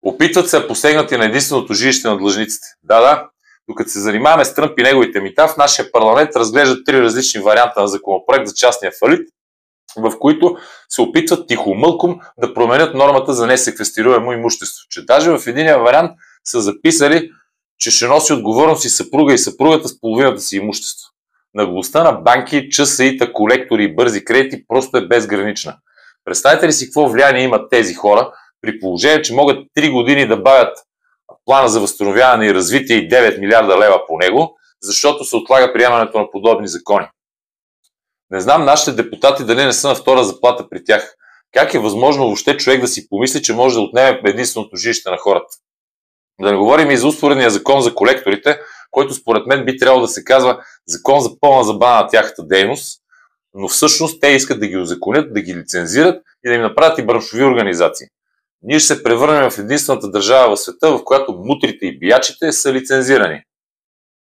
Опитват се посегнати на единственото жилище на длъжниците. Да. Докато се занимаваме с Тръмп и неговите мита, в нашия парламент разглеждат 3 различни варианта на законопроект за частния фалит, в които се опитват тихомълком да променят нормата за несеквестируемо имущество. Че даже в единия вариант са записали, че ще носи отговорност и съпруга и съпругата с половината си имущество. Наглостта на банки, ЧСИ-та, колектори и бързи кредити просто е безгранична. Представете ли си какво влияние имат тези хора, при положение, че могат 3 години да бавят плана за възстановяване и развитие и 9 милиарда лева по него, защото се отлага приемането на подобни закони. Не знам нашите депутати дали не са на втора заплата при тях. Как е възможно въобще човек да си помисли, че може да отнеме единственото жилище на хората? Да не говорим и за успоредния закон за колекторите, който според мен би трябвало да се казва закон за пълна забрана на тяхната дейност, но всъщност те искат да ги узаконят, да ги лицензират и да им направят и браншови организации. Ние ще се превърнем в единствената държава в света, в която мутрите и биячите са лицензирани.